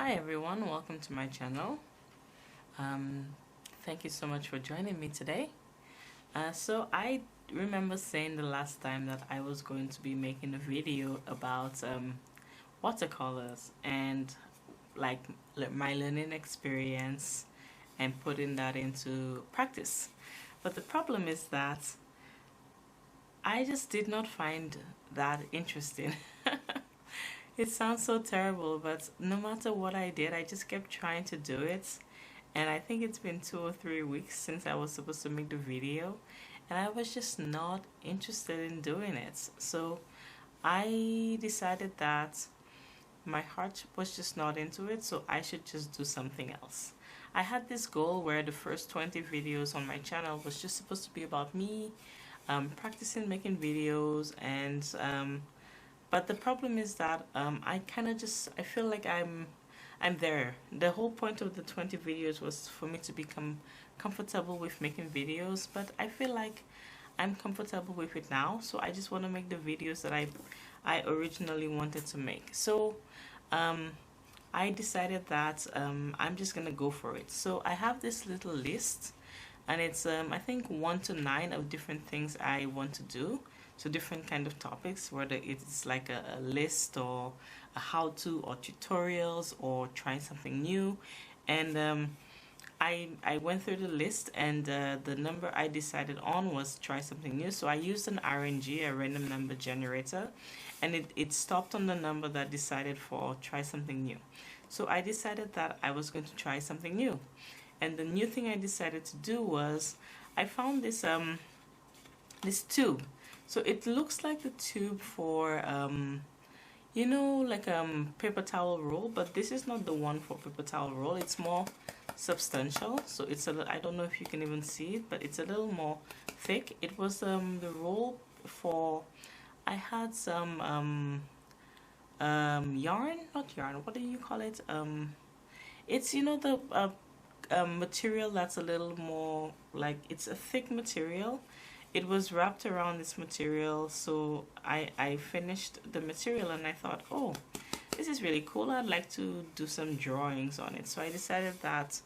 Hi everyone, welcome to my channel. Thank you so much for joining me today. So I remember saying the last time that I was going to be making a video about watercolors and like my learning experience and putting that into practice. But the problem is that I just did not find that interesting. It sounds so terrible, but no matter what I did, I just kept trying to do it. And I think it's been 2 or 3 weeks since I was supposed to make the video, and I was just not interested in doing it. So I decided that my heart was just not into it, so I should just do something else. I had this goal where the first 20 videos on my channel was just supposed to be about me practicing making videos, and but the problem is that I kind of just I feel like I'm there. The whole point of the 20 videos was for me to become comfortable with making videos, but I feel like I'm comfortable with it now, so I just want to make the videos that I originally wanted to make. So I decided that I'm just gonna go for it. So I have this little list, and it's I think 1 to 9 of different things I want to do. So different kind of topics, whether it's like a list or a how-to or tutorials or trying something new. And I went through the list, and the number I decided on was try something new. So I used an RNG, a random number generator, and it stopped on the number that decided for try something new. So I decided that I was going to try something new. And the new thing I decided to do was I found this this tube. So it looks like the tube for you know, like paper towel roll, but this is not the one for paper towel roll. It's more substantial, so it's I don't know if you can even see it, but it's a little more thick. It was the roll for, I had some yarn, not yarn, what do you call it, it's, you know, the material that's a little more like, it's a thick material. It was wrapped around this material, so I finished the material and I thought, oh, this is really cool. I'd like to do some drawings on it. So I decided that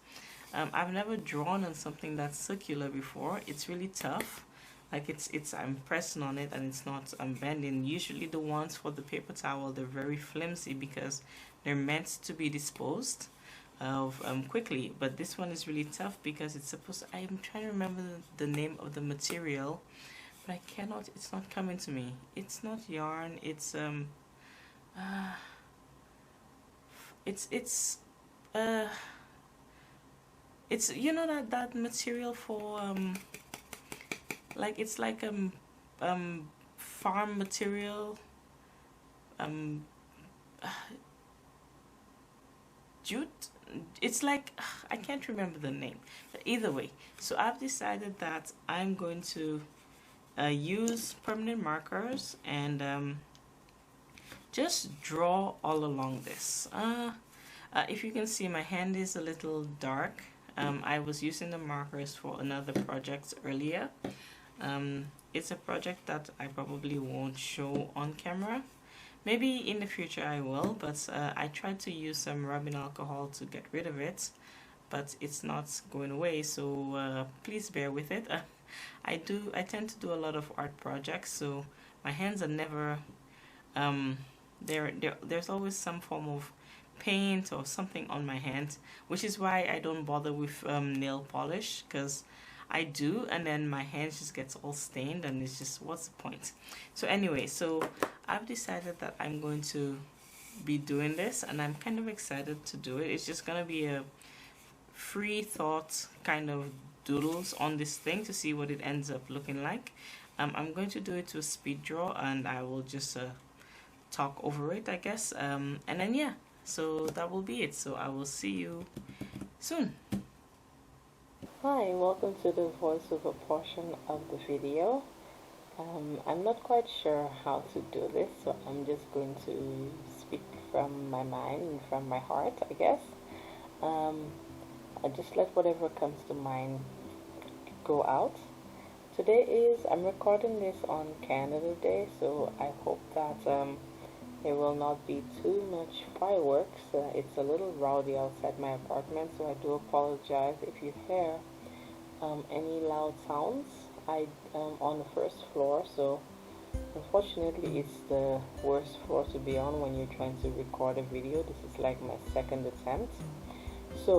I've never drawn on something that's circular before. It's really tough. Like I'm pressing on it and it's not bending. Usually the ones for the paper towel, they're very flimsy because they're meant to be disposed of quickly, but this one is really tough because it's supposed to, I'm trying to remember the name of the material, but I cannot, it's not coming to me. It's not yarn, it's it's you know, that material for like, it's like farm material, jute. It's like, I can't remember the name, but either way, so I've decided that I'm going to use permanent markers and just draw all along this. If you can see, my hand is a little dark. I was using the markers for another project earlier. It's a project that I probably won't show on camera. Maybe in the future I will, but I tried to use some rubbing alcohol to get rid of it, but it's not going away, so please bear with it. I tend to do a lot of art projects, so my hands are never, there's always some form of paint or something on my hand, which is why I don't bother with nail polish, because I do, and then my hand just gets all stained, and it's just, what's the point? So anyway, so I've decided that I'm going to be doing this, and I'm kind of excited to do it. It's just gonna be a free thought kind of doodles on this thing to see what it ends up looking like. I'm going to do it to a speed draw, and I will just talk over it, I guess, and then yeah, so that will be it. So I will see you soon. Hi, welcome to the voiceover portion of the video. I'm not quite sure how to do this, so I'm just going to speak from my mind and from my heart, I guess. I just let whatever comes to mind go out. Today I'm recording this on Canada Day, so I hope that there will not be too much fireworks. It's a little rowdy outside my apartment, so I do apologize if you hear any loud sounds. I am on the first floor, so unfortunately it's the worst floor to be on when you're trying to record a video. This is like my second attempt. So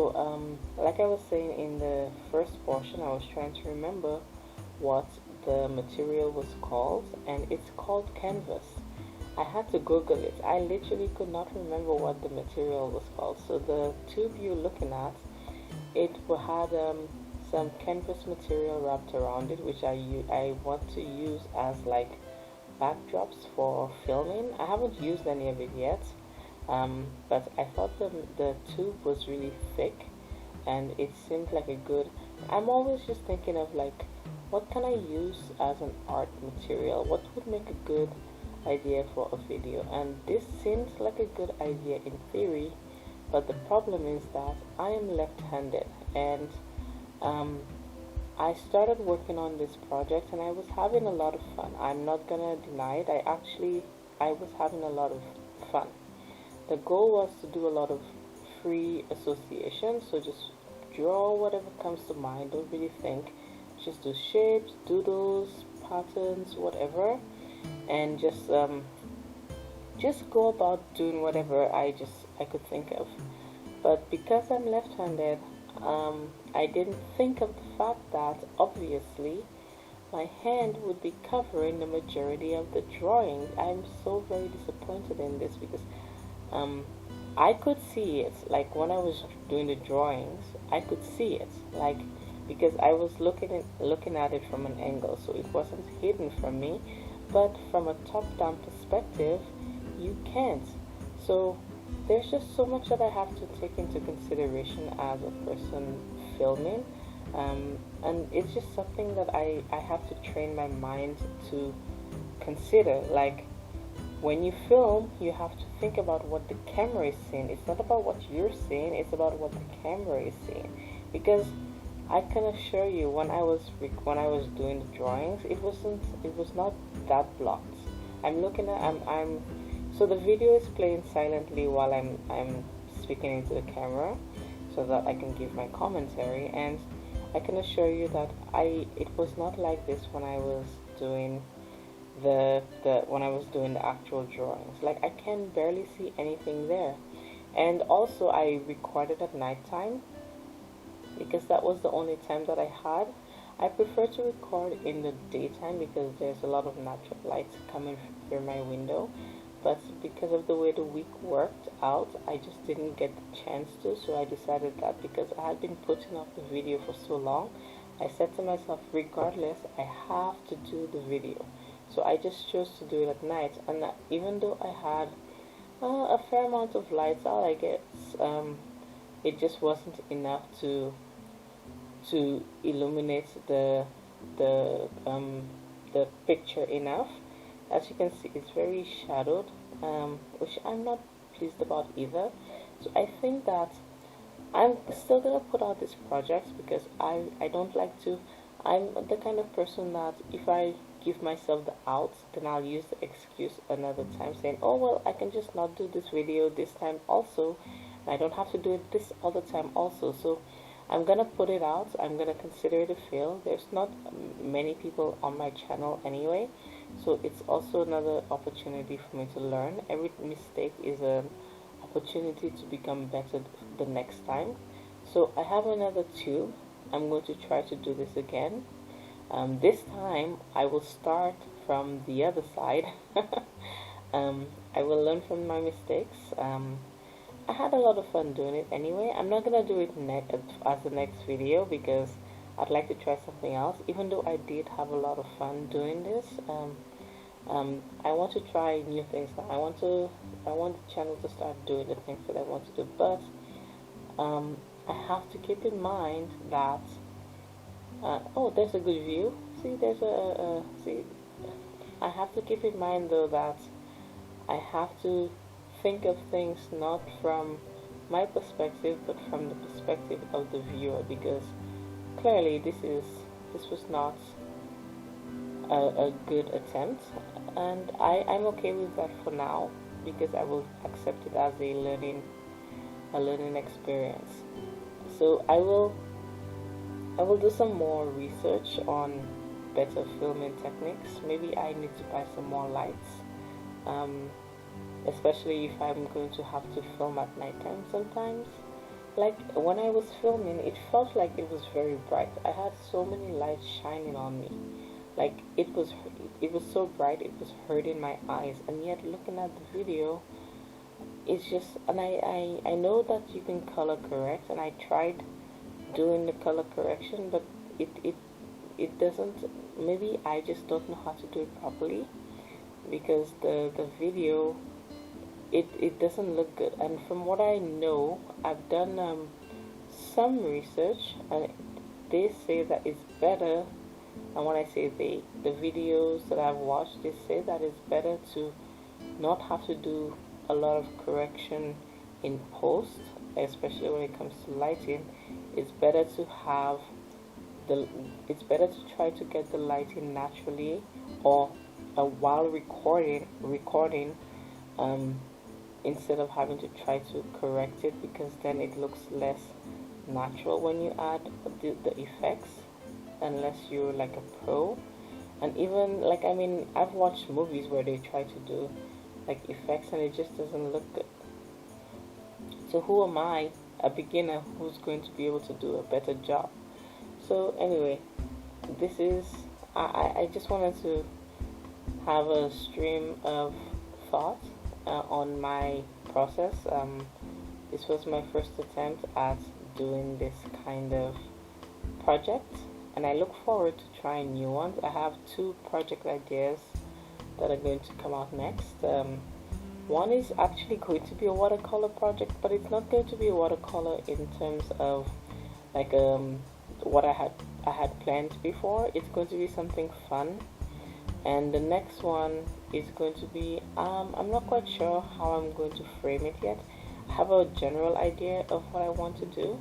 like I was saying in the first portion, I was trying to remember what the material was called, and it's called canvas. I had to Google it. I literally could not remember what the material was called. So the tube you're looking at, it had some canvas material wrapped around it, which I want to use as like backdrops for filming. I haven't used any of it yet, but I thought the tube was really thick, and it seemed like a good. I'm always just thinking of like, what can I use as an art material? What would make a good idea for a video? And this seems like a good idea in theory, but the problem is that I am left-handed, and I started working on this project and I was having a lot of fun. I'm not gonna deny it. I was having a lot of fun. The goal was to do a lot of free association, so just draw whatever comes to mind. Don't really think, just do shapes, doodles, patterns, whatever, and just go about doing whatever I could think of. But because I'm left-handed, I didn't think of the fact that obviously my hand would be covering the majority of the drawing. I'm so very disappointed in this because I could see it, like when I was doing the drawings, I could see it, like, because I was looking at it from an angle, so it wasn't hidden from me. But from a top-down perspective, you can't. So there's just so much that I have to take into consideration as a person filming, and it's just something that I have to train my mind to consider. Like, when you film, you have to think about what the camera is seeing. It's not about what you're seeing, it's about what the camera is seeing. Because I can assure you, when I was doing the drawings, it was not that blocked. So the video is playing silently while I'm speaking into the camera, so that I can give my commentary, and I can assure you that it was not like this when I was doing the actual drawings. Like, I can barely see anything there. And also I recorded at nighttime because that was the only time that I had. I prefer to record in the daytime because there's a lot of natural light coming through my window, but because of the way the week worked out, I just didn't get the chance to. So I decided that because I had been putting off the video for so long, I said to myself, regardless, I have to do the video. So I just chose to do it at night, and even though I had a fair amount of lights out, I guess it just wasn't enough to illuminate the picture enough. As you can see, it's very shadowed, which I'm not pleased about either. So I think that I'm still gonna put out this project because I don't like to. I'm the kind of person that if I give myself the out, then I'll use the excuse another time, saying, oh well, I can just not do this video this time also, and I don't have to do it this other time also. So I'm gonna put it out. I'm gonna consider it a fail. There's not many people on my channel anyway, so it's also another opportunity for me to learn. Every mistake is an opportunity to become better the next time. So I have another tube. I'm going to try to do this again. This time I will start from the other side. I will learn from my mistakes. I had a lot of fun doing it anyway. I'm not gonna do it as the next video because I'd like to try something else. Even though I did have a lot of fun doing this, I want to try new things now. I want the channel to start doing the things that I want to do, but I have to keep in mind that oh, there's a good view. See, there's see. I have to keep in mind though that I have to think of things not from my perspective but from the perspective of the viewer, because clearly this was not a good attempt, and I'm okay with that for now. because I will accept it as a learning experience. So I will do some more research on better filming techniques. Maybe I need to buy some more lights, especially if I'm going to have to film at nighttime sometimes. Like when I was filming, it felt like it was very bright. I had so many lights shining on me. Like it was so bright, it was hurting my eyes. And yet looking at the video, it's just, and I know that you can color correct, and I tried doing the color correction, but it doesn't, maybe I just don't know how to do it properly, because the video, it doesn't look good. And from what I know, I've done some research, and they say that it's better, and when I say they, the videos that I've watched, they say that it's better to not have to do a lot of correction in post, especially when it comes to lighting. It's better to have it's better to try to get the lighting naturally, or while recording, instead of having to try to correct it, because then it looks less natural when you add the effects, unless you're like a pro. And even like, I mean, I've watched movies where they try to do like effects and it just doesn't look good. So who am I, a beginner, who's going to be able to do a better job? So anyway, this is, I just wanted to have a stream of thought on my process. This was my first attempt at doing this kind of project, and I look forward to trying new ones. I have 2 project ideas that are going to come out next. One is actually going to be a watercolor project, but it's not going to be a watercolor in terms of like what I had planned before. It's going to be something fun. And the next one is going to be, I'm not quite sure how I'm going to frame it yet. I have a general idea of what I want to do,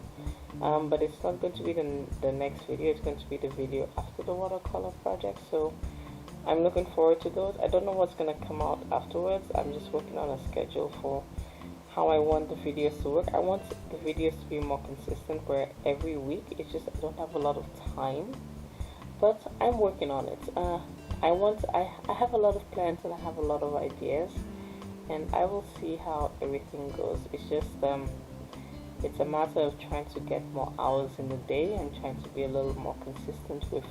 but it's not going to be the next video. It's going to be the video after the watercolor project. So I'm looking forward to those. I don't know what's going to come out afterwards. I'm just working on a schedule for how I want the videos to work. I want the videos to be more consistent, where every week, it's just I don't have a lot of time, but I'm working on it. I have a lot of plans and I have a lot of ideas, and I will see how everything goes. It's just it's a matter of trying to get more hours in the day and trying to be a little more consistent with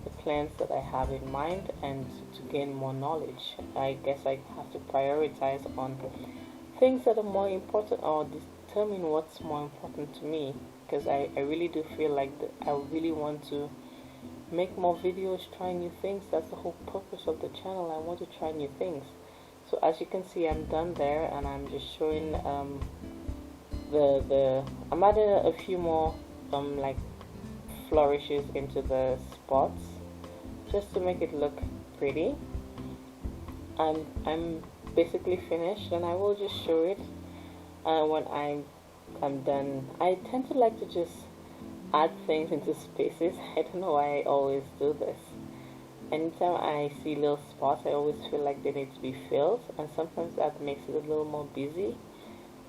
the plans that I have in mind, and to gain more knowledge. I guess I have to prioritize on things that are more important, or determine what's more important to me, because I really do feel like I really want to make more videos, try new things. That's the whole purpose of the channel. I want to try new things. So as you can see, I'm done there, and I'm just showing I'm adding a few more like flourishes into the spots, just to make it look pretty. I'm basically finished, and I will just show it when I'm done. I tend to like to just add things into spaces. I don't know why I always do this. Anytime I see little spots, I always feel like they need to be filled, and sometimes that makes it a little more busy.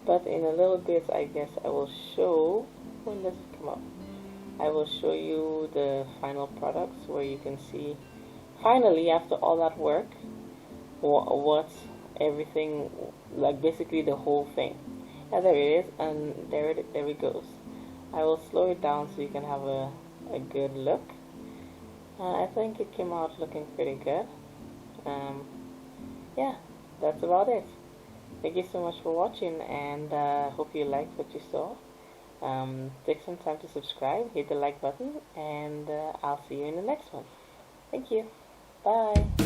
But in a little bit, I guess I will show, when does it come up? I will show you the final products, where you can see finally, after all that work, what everything, like basically the whole thing. Yeah, there it is, and there it goes. I will slow it down so you can have a good look. I think it came out looking pretty good. Yeah, that's about it. Thank you so much for watching, and hope you liked what you saw. Take some time to subscribe, hit the like button, and I'll see you in the next one. Thank you. Bye.